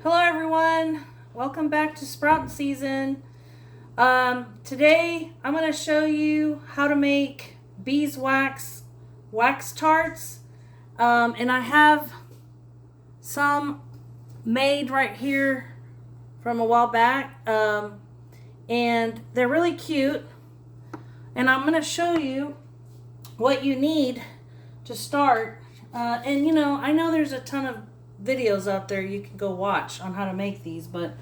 Hello everyone, welcome back to sprouting season. Today I'm going to show you how to make beeswax wax tarts, and I have some made right here from a while back, and they're really cute, and I'm going to show you what you need to start. And you know, I know there's a ton of videos out there you can go watch on how to make these, but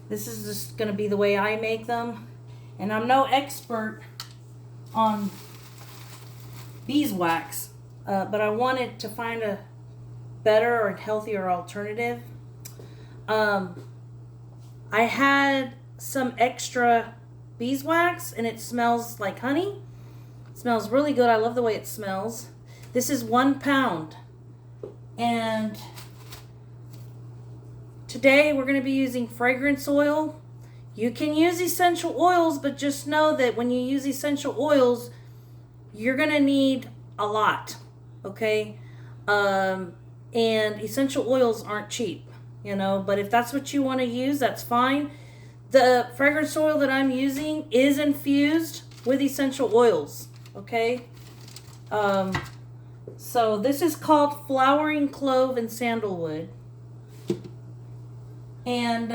this is just going to be the way I make them, and I'm no expert on beeswax, but I wanted to find a better or healthier alternative. I had some extra beeswax and it smells like honey. It smells really good. I love the way it smells. This is 1 pound, and today we're going to be using fragrance oil. You can use essential oils, but just know that when you use essential oils, you're going to need a lot, okay? And essential oils aren't cheap, you know, but if that's what you want to use, that's fine. The fragrance oil that I'm using is infused with essential oils, okay? So this is called flowering clove and sandalwood. And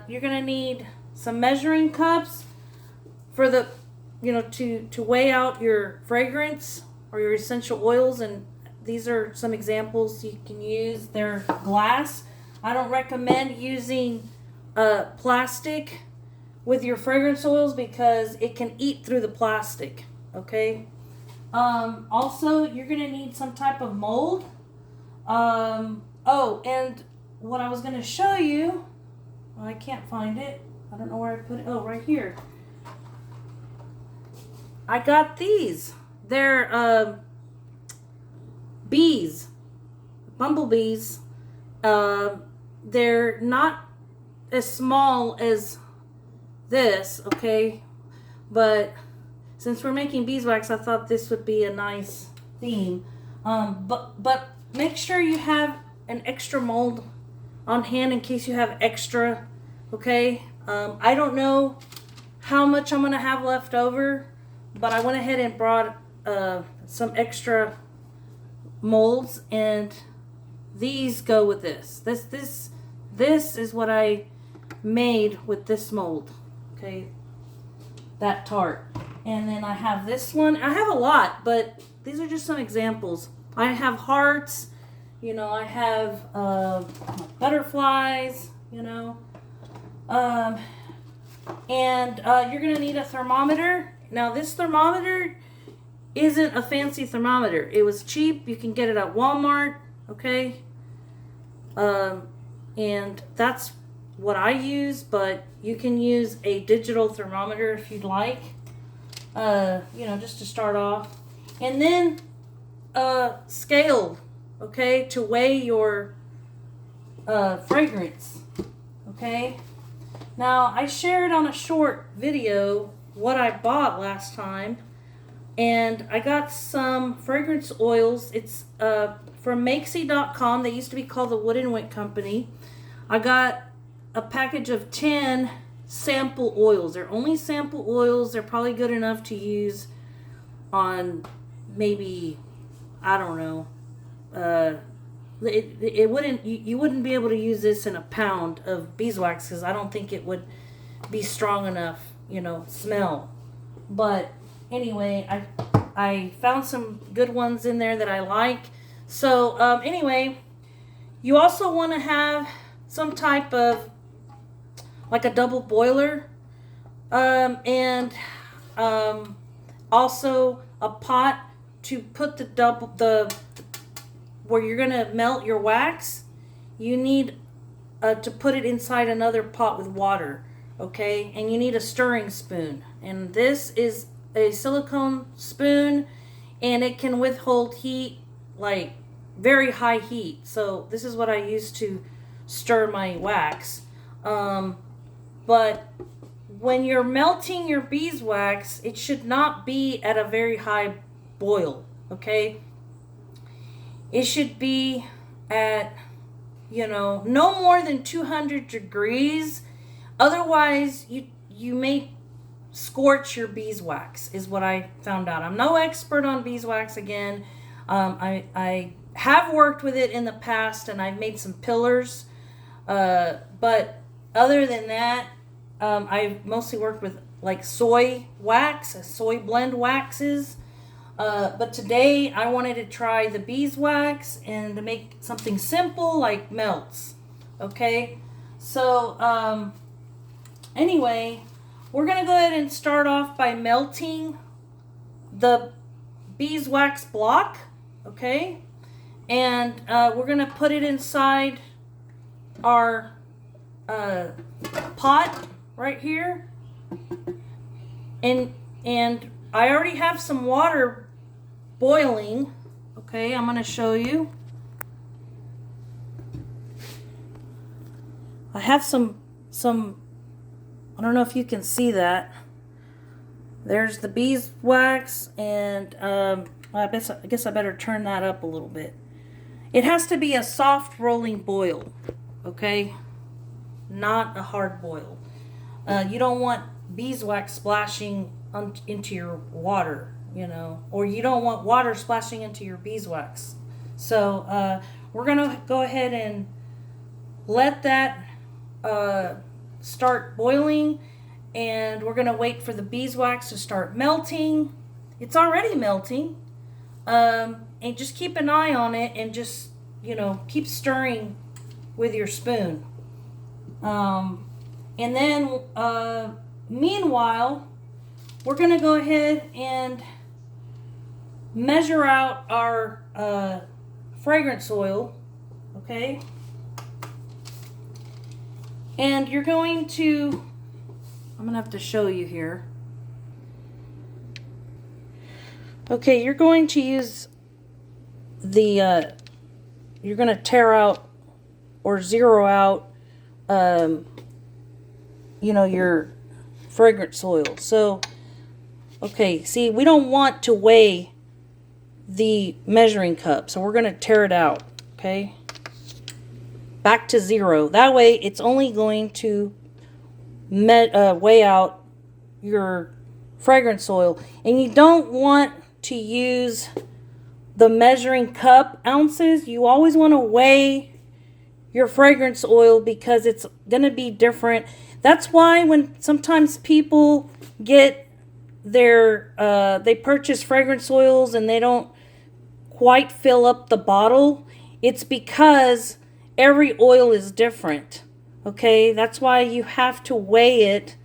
you're going to need some measuring cups for the, you know, to weigh out your fragrance or your essential oils. And these are some examples you can use. They're glass. I don't recommend using plastic with your fragrance oils because it can eat through the plastic, okay? Also, you're going to need some type of mold. Oh, and what I was going to show you, I can't find it. I don't know where I put it. Oh, right here. I got these. They're bees, bumblebees. They're not as small as this, okay? But since we're making beeswax, I thought this would be a nice theme. But make sure you have an extra mold on hand in case you have extra, okay? I don't know how much I'm going to have left over, but I went ahead and brought some extra molds, and these go with this. This is what I made with this mold, okay? That tart. And then I have this one. I have a lot, but these are just some examples. I have hearts, you know, I have butterflies, you know. And you're going to need a thermometer. Now, this thermometer isn't a fancy thermometer. It was cheap. You can get it at Walmart, okay? And that's what I use, but you can use a digital thermometer if you'd like. You know, just to start off. And then scale, okay, to weigh your fragrance, okay? Now, I shared on a short video what I bought last time, and I got some fragrance oils. It's from Makesy.com. They used to be called the Wood and Wick Company. I got a package of 10 sample oils. They're only sample oils. They're probably good enough to use on maybe, I don't know, it wouldn't, you wouldn't be able to use this in a pound of beeswax because I don't think it would be strong enough, you know, smell. But anyway, I found some good ones in there that I like. So anyway, you also want to have some type of like a double boiler, and also a pot to put the where you're gonna melt your wax. You need to put it inside another pot with water, okay? And you need a stirring spoon, and this is a silicone spoon, and it can withhold heat, like very high heat. So this is what I use to stir my wax. But when you're melting your beeswax, it should not be at a very high boil, okay? It should be at you know, no more than 200 degrees. Otherwise, you may scorch your beeswax, is what I found out. I'm no expert on beeswax again. I have worked with it in the past, and I've made some pillars. But other than that, I've mostly worked with like soy wax, soy blend waxes. But today I wanted to try the beeswax and to make something simple like melts. Okay, so anyway, we're gonna go ahead and start off by melting the beeswax block. Okay, and we're gonna put it inside our pot right here, and I already have some water boiling. Okay, I'm gonna show you. I have some I don't know if you can see that. There's the beeswax, and I guess I better turn that up a little bit. It has to be a soft rolling boil, okay? Not a hard boil. You don't want beeswax splashing into your water, you know, or you don't want water splashing into your beeswax. So we're gonna go ahead and let that start boiling, and we're gonna wait for the beeswax to start melting. It's already melting, and just keep an eye on it, and just, you know, keep stirring with your spoon. And then meanwhile, we're gonna go ahead and measure out our fragrance oil. Okay, and you're going to, I'm gonna have to show you here. Okay, you're going to use the you're gonna tear out or zero out you know, your fragrance oil. So okay, see, we don't want to weigh the measuring cup, so we're gonna tear it out. Okay, back to zero. That way it's only going to weigh out your fragrance oil. And you don't want to use the measuring cup ounces. You always want to weigh your fragrance oil because it's going to be different. That's why when sometimes people get their they purchase fragrance oils and they don't quite fill up the bottle, it's because every oil is different. Okay, that's why you have to weigh it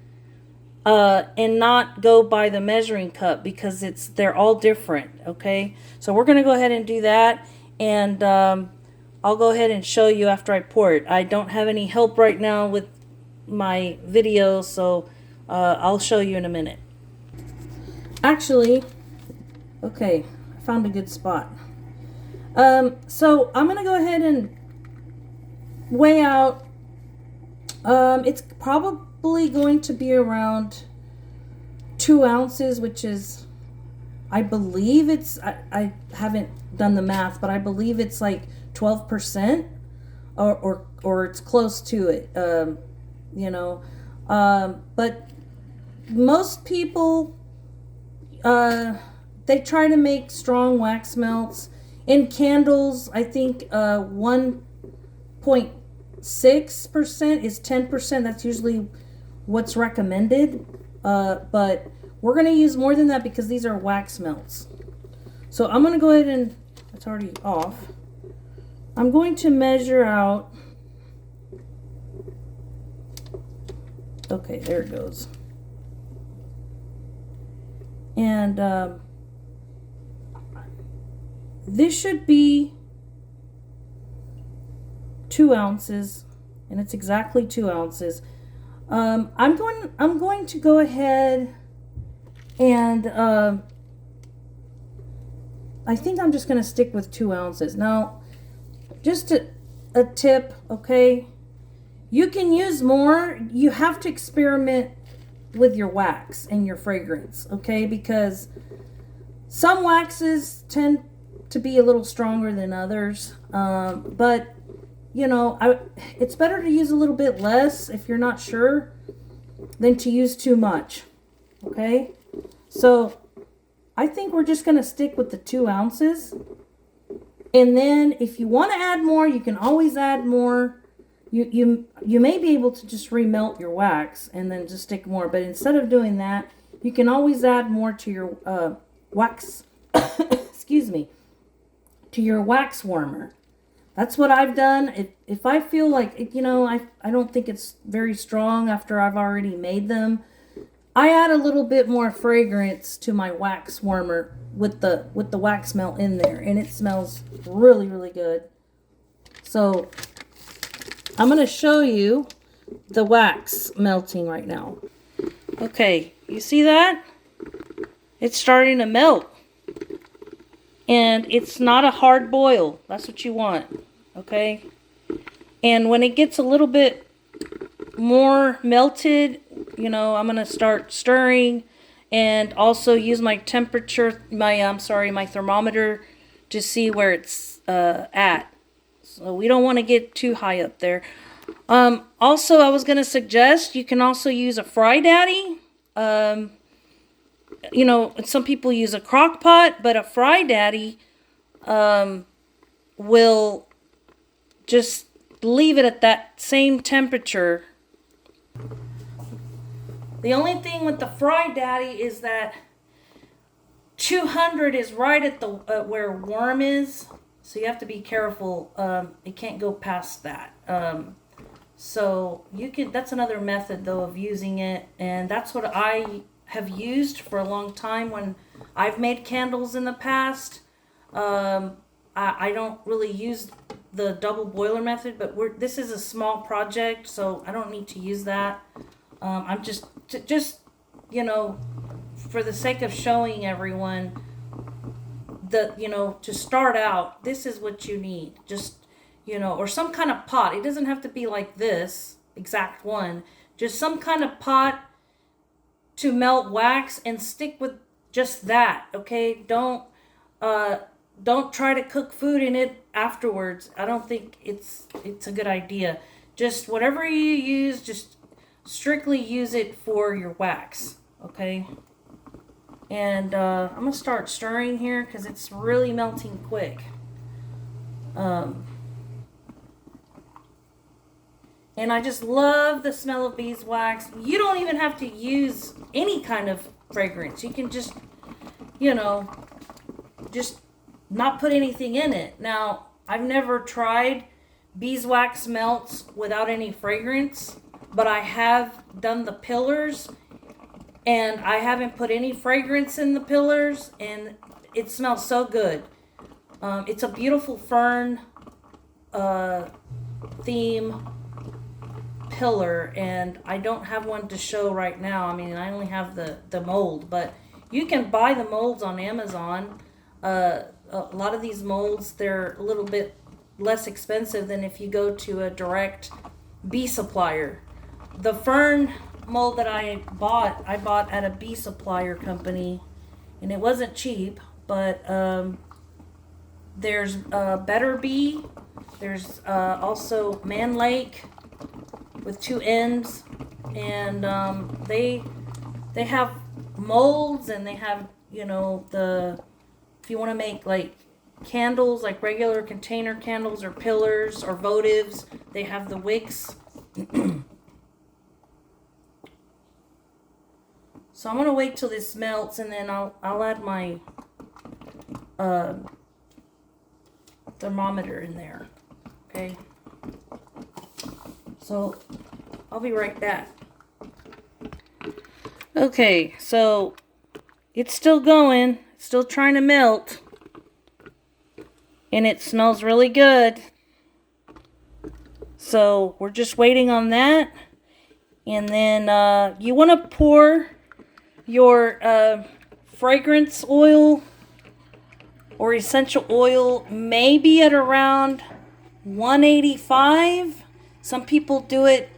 and not go by the measuring cup, because they're all different. Okay, so we're gonna go ahead and do that, and I'll go ahead and show you after I pour it. I don't have any help right now with my video, so I'll show you in a minute. Actually, okay, I found a good spot. So I'm gonna go ahead and weigh out. It's probably going to be around 2 ounces, which is, I believe it's, I haven't done the math, but I believe it's like 12%, or it's close to it. You know, but most people, they try to make strong wax melts. In candles, I think 1.6% is 10%. That's usually what's recommended. But we're going to use more than that because these are wax melts. So I'm going to go ahead and, it's already off. I'm going to measure out. Okay, there it goes. And this should be 2 ounces, and it's exactly 2 ounces. I'm going to go ahead and I think I'm just going to stick with 2 ounces. Now, just a tip, okay? You can use more. You have to experiment with your wax and your fragrance, okay? Because some waxes tend to be a little stronger than others, but you know, it's better to use a little bit less if you're not sure than to use too much. Okay? So I think we're just going to stick with the 2 ounces. And then if you want to add more, you can always add more. You may be able to just remelt your wax and then just stick more. But instead of doing that, you can always add more to your wax, excuse me, to your wax warmer. That's what I've done. If I feel like, you know, I don't think it's very strong after I've already made them, I add a little bit more fragrance to my wax warmer with the wax melt in there, and it smells really, really good. So I'm going to show you the wax melting right now. Okay, you see that? It's starting to melt. And it's not a hard boil. That's what you want. Okay? And when it gets a little bit more melted, you know, I'm going to start stirring and also use my temperature, my thermometer to see where it's at. So we don't want to get too high up there. Also, I was going to suggest you can also use a fry daddy. You know, some people use a crock pot, but a fry daddy will just leave it at that same temperature. The only thing with the fry daddy is that 200 is right at the where warm is, so you have to be careful. It can't go past that. So you can. That's another method though of using it, and that's what I have used for a long time when I've made candles in the past. I don't really use the double boiler method, but this is a small project, so I don't need to use that. I'm just you know, for the sake of showing everyone you know, to start out, this is what you need. Just, you know, or some kind of pot. It doesn't have to be like this exact one. Just some kind of pot to melt wax, and stick with just that. Okay, don't try to cook food in it afterwards. I don't think it's a good idea. Just whatever you use, just strictly use it for your wax. Okay, and I'm gonna start stirring here because it's really melting quick. And I just love the smell of beeswax. You don't even have to use any kind of fragrance. You can just, you know, just not put anything in it. Now, I've never tried beeswax melts without any fragrance, but I have done the pillars, and I haven't put any fragrance in the pillars, and it smells so good. It's a beautiful fern theme pillar, and I don't have one to show right now. I mean, I only have the mold, but you can buy the molds on Amazon. A lot of these molds, they're a little bit less expensive than if you go to a direct bee supplier. The fern mold that I bought at a bee supplier company, and it wasn't cheap, but there's Better Bee. There's also Man Lake with 2 N's, and they have molds, and they have, you know, if you want to make like candles, like regular container candles or pillars or votives, they have the wicks. So I'm gonna wait till this melts, and then I'll add my thermometer in there. Okay. So I'll be right back. Okay, so it's still going, it's still trying to melt, and it smells really good. So we're just waiting on that, and then you want to pour your fragrance oil or essential oil maybe at around 185. Some people do it,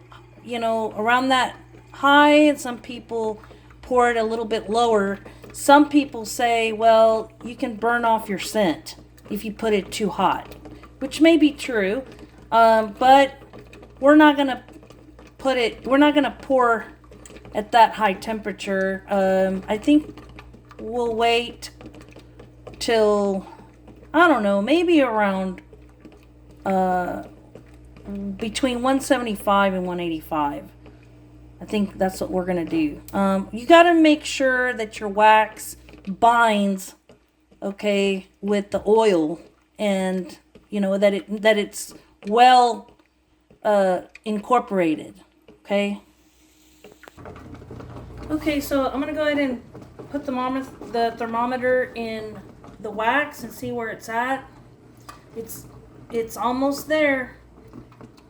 you know, around that high, and some people pour it a little bit lower. Some people say, well, you can burn off your scent if you put it too hot, which may be true. But we're not gonna we're not gonna pour at that high temperature. I think we'll wait till, I don't know, maybe around between 175 and 185. I think that's what we're gonna do. You gotta make sure that your wax binds, okay, with the oil, and you know that it's well incorporated. Okay. Okay, so I'm gonna go ahead and put the thermometer in the wax and see where it's at. It's almost there,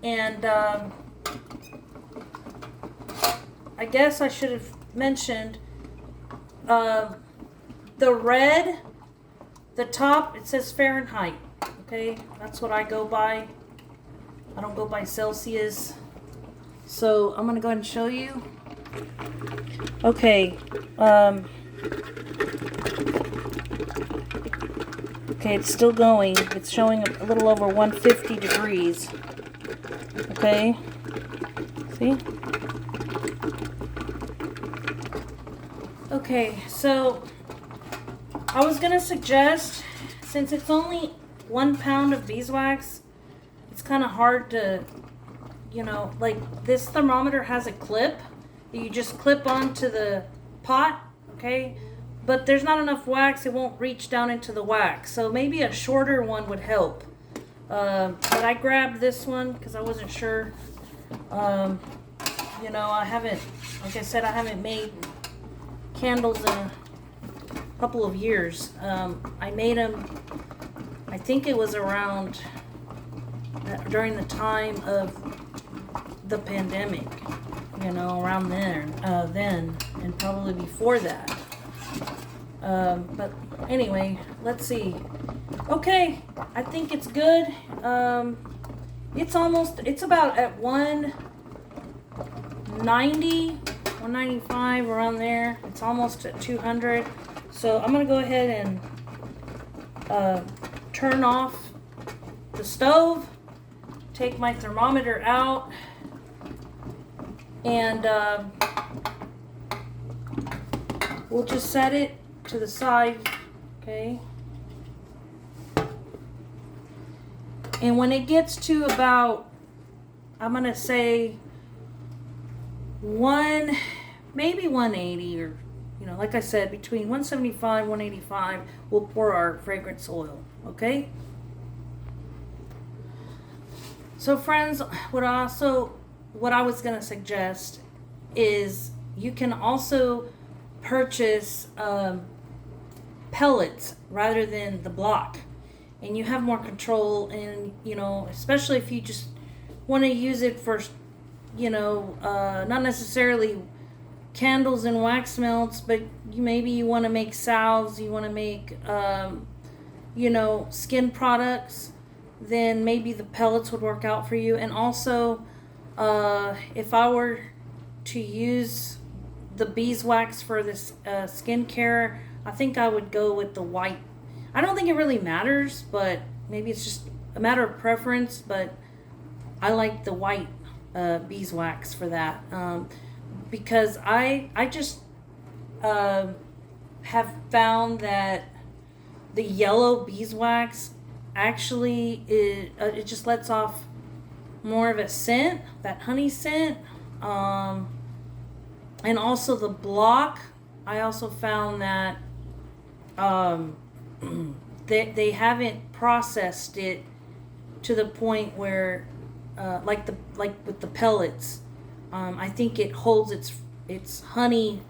and I guess I should have mentioned the red, the top, it says Fahrenheit. Okay, that's what I go by. I don't go by Celsius. So I'm gonna go ahead and show you. Okay. Okay, it's still going. It's showing a little over 150 degrees. Okay. See? Okay, so I was gonna suggest, since it's only 1 pound of beeswax, it's kind of hard to, you know, like this thermometer has a clip that you just clip onto the pot, okay? But there's not enough wax, it won't reach down into the wax. So maybe a shorter one would help. But I grabbed this one because I wasn't sure. You know, I haven't, like I said, I haven't made candles in a couple of years. I made them, I think it was around during the time of the pandemic, you know, around there, then, and probably before that. But anyway, let's see. Okay, I think it's good. It's about at 190, 195, around there. It's almost at 200. So I'm gonna go ahead and turn off the stove, take my thermometer out, and we'll just set it to the side, okay? And when it gets to about, I'm gonna say maybe 180, or, you know, like I said, between 175, 185, we'll pour our fragrance oil, okay? So friends, what I was gonna suggest is you can also purchase pellets rather than the block, and you have more control. And you know, especially if you just want to use it for, you know, not necessarily candles and wax melts, but maybe you want to make salves, you want to make you know, skin products, then maybe the pellets would work out for you. And also if I were to use the beeswax for this skincare, I think I would go with the white. I don't think it really matters, but maybe it's just a matter of preference, but I like the white beeswax for that, because I just have found that the yellow beeswax actually it just lets off more of a scent, that honey scent. And also the block, I also found that they haven't processed it to the point where like with the pellets, I think it holds its honey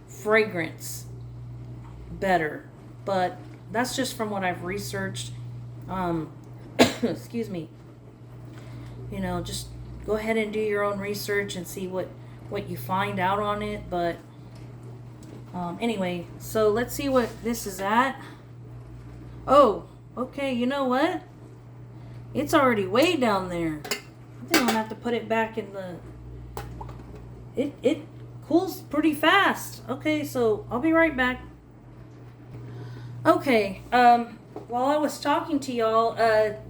fragrance better. But that's just from what I've researched. Excuse me. You know, just go ahead and do your own research and see what you find out on it. But anyway, so let's see what this is at. Oh, okay, you know what? It's already way down there. I think I'm gonna have to put it back in the... It cools pretty fast. Okay, so I'll be right back. Okay, while I was talking to y'all,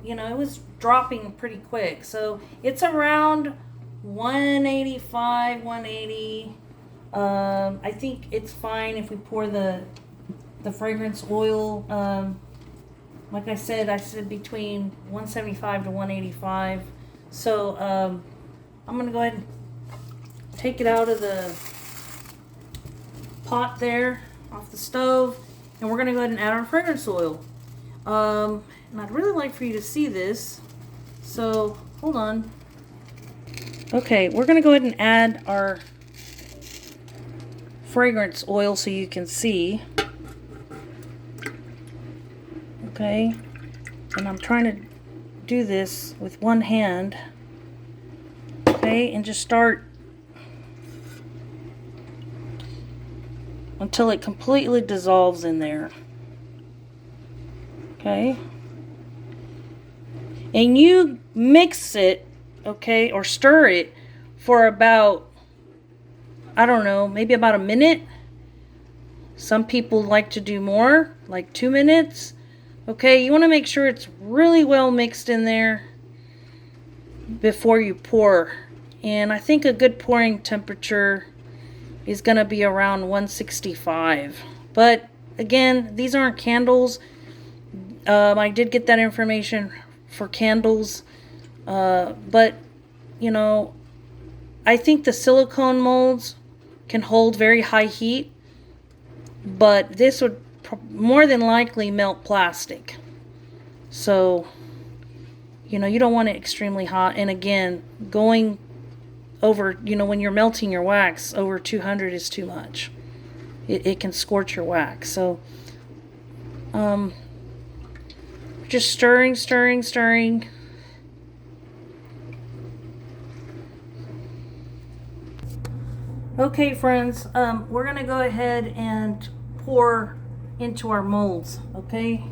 you know, it was dropping pretty quick. So it's around 185, 180. I think it's fine if we pour the fragrance oil. Like I said between 175 to 185. So I'm gonna go ahead and take it out of the pot there, off the stove, and we're gonna go ahead and add our fragrance oil. And I'd really like for you to see this. So hold on. Okay, we're gonna go ahead and add our fragrance oil so you can see. Okay, and I'm trying to do this with one hand. Okay, and just start until it completely dissolves in there. Okay, and you mix it, okay, or stir it for about, I don't know, maybe about a minute. Some people like to do more, like 2 minutes. Okay, you want to make sure it's really well mixed in there before you pour. And I think a good pouring temperature is going to be around 165. But again, these aren't candles. I did get that information for candles. But, you know, I think the silicone molds can hold very high heat. But this would more than likely melt plastic. So, you know, you don't want it extremely hot. And again, going over, you know, when you're melting your wax, over 200 is too much. It can scorch your wax. So, just stirring. Okay, friends, we're going to go ahead and pour into our molds, okay?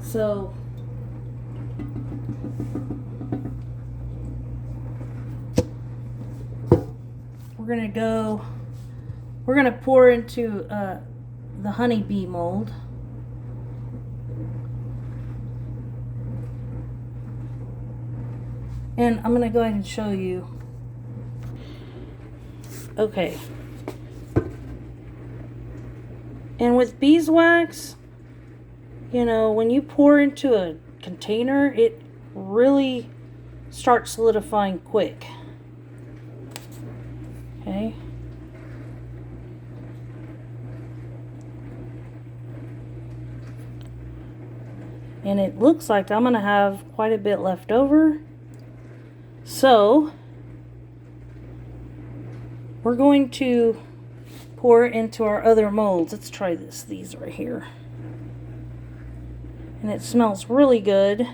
So we're gonna pour into the honeybee mold. And I'm gonna go ahead and show you. Okay. And with beeswax, you know, when you pour into a container, it really starts solidifying quick. Okay. And it looks like I'm going to have quite a bit left over. So, we're going to pour into our other molds. Let's try these right here. And it smells really good.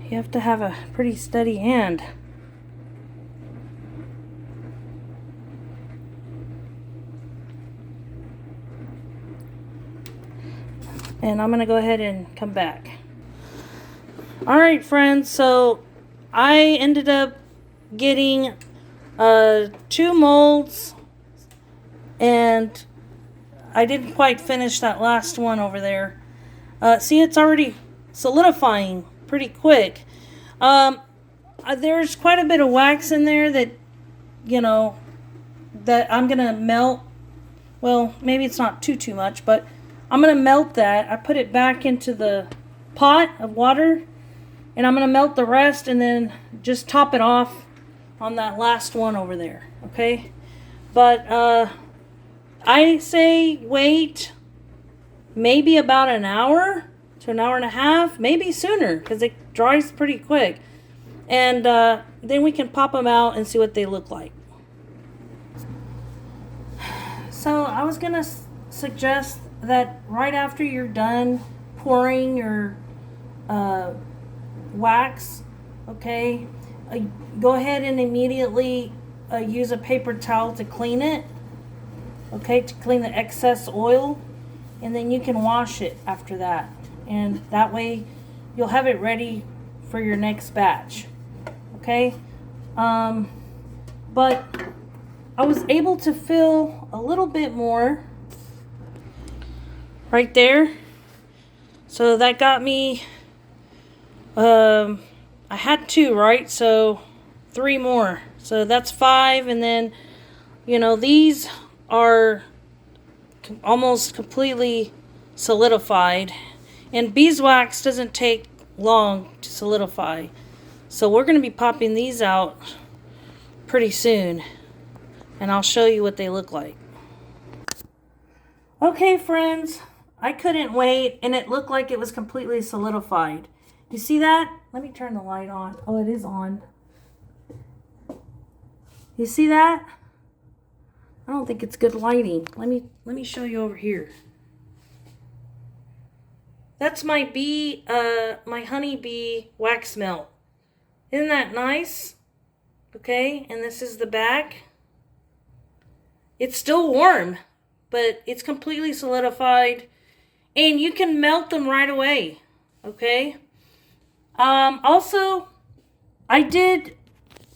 You have to have a pretty steady hand. And I'm going to go ahead and come back. Alright, friends, so I ended up getting 2 molds, and I didn't quite finish that last one over there. See, it's already solidifying pretty quick. There's quite a bit of wax in there that, you know, that I'm going to melt. Well, maybe it's not too much, but I'm going to melt that. I put it back into the pot of water, and I'm going to melt the rest and then just top it off on that last one over there, okay? But I say wait maybe about an hour to an hour and a half, maybe sooner, because it dries pretty quick. And then we can pop them out and see what they look like. So I was going to suggest that right after you're done pouring your wax, okay, go ahead and immediately use a paper towel to clean it, okay, to clean the excess oil, and then you can wash it after that. And that way you'll have it ready for your next batch. Okay? But I was able to fill a little bit more right there. So that got me, I had 2, right? So 3 more. So that's 5. And then, you know, these are almost completely solidified. And beeswax doesn't take long to solidify. So we're going to be popping these out pretty soon. And I'll show you what they look like. Okay, friends. I couldn't wait, and it looked like it was completely solidified. You see that? Let me turn the light on. Oh, it is on. You see that? I don't think it's good lighting. Let me show you over here. That's my my honeybee wax melt. Isn't that nice? Okay, and this is the back. It's still warm, but it's completely solidified. And you can melt them right away, okay? Also, I did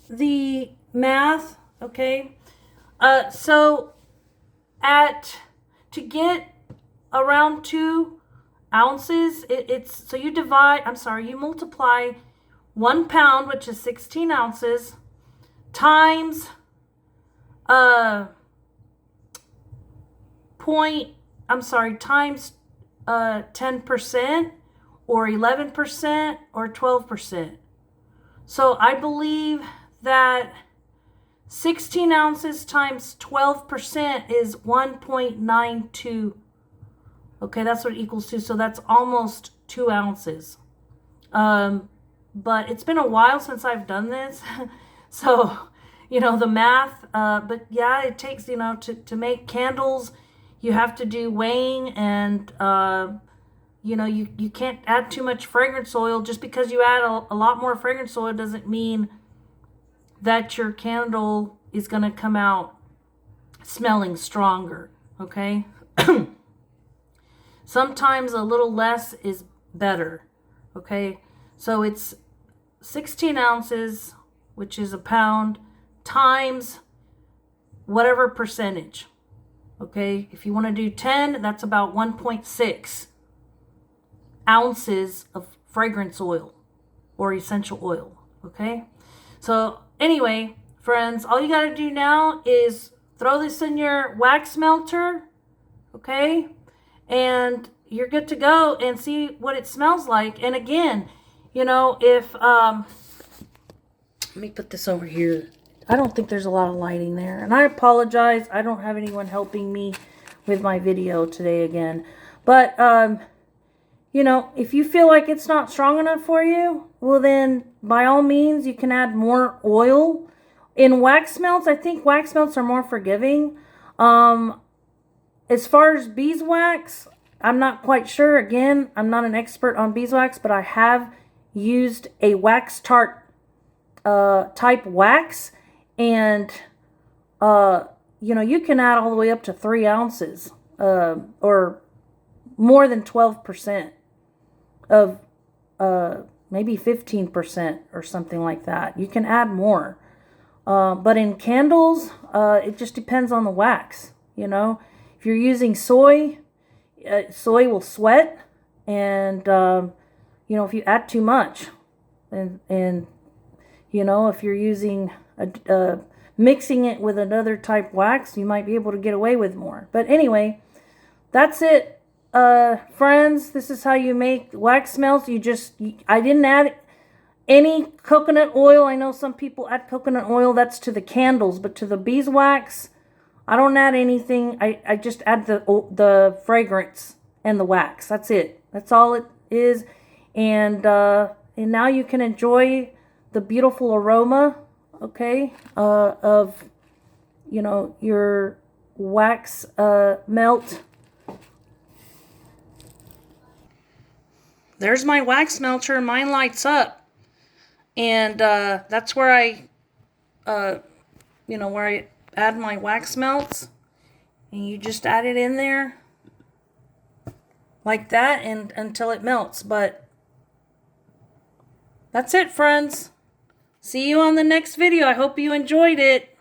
the math, okay? So to get around 2 ounces, so you multiply 1 pound, which is 16 ounces, times times 10% or 11% or 12%. So I believe that 16 ounces times 12% is 1.92. Okay, that's what it equals to. So that's almost 2 ounces. But it's been a while since I've done this. So, you know, the math. But yeah, it takes, you know, to make candles, you have to do weighing, and you know, you can't add too much fragrance oil. Just because you add a lot more fragrance oil doesn't mean that your candle is going to come out smelling stronger, okay? Sometimes a little less is better, okay? So it's 16 ounces, which is a pound, times whatever percentage. Okay, if you want to do 10, that's about 1.6 ounces of fragrance oil or essential oil. Okay, so anyway, friends, all you got to do now is throw this in your wax melter. Okay, and you're good to go, and see what it smells like. And again, you know, if let me put this over here. I don't think there's a lot of lighting there. And I apologize. I don't have anyone helping me with my video today again. But, you know, if you feel like it's not strong enough for you, well then, by all means, you can add more oil. In wax melts, I think wax melts are more forgiving. As far as beeswax, I'm not quite sure. Again, I'm not an expert on beeswax, but I have used a wax tart type wax. And, you know, you can add all the way up to 3 ounces, or more than 12% of, maybe 15% or something like that. You can add more. But in candles, it just depends on the wax, you know. If you're using soy, soy will sweat. And, you know, if you add too much, and you know, if you're using mixing it with another type wax, you might be able to get away with more. But anyway, that's it, friends. This is how you make wax melts. I didn't add any coconut oil. I know some people add coconut oil. That's to the candles, but to the beeswax, I don't add anything. I just add the fragrance and the wax. That's it. That's all it is. And now you can enjoy the beautiful aroma, okay, of, you know, your wax melt. There's my wax melter. Mine lights up. And that's where I, you know, where I add my wax melts. And you just add it in there like that, and until it melts. But That's it, friends. See you on the next video. I hope you enjoyed it.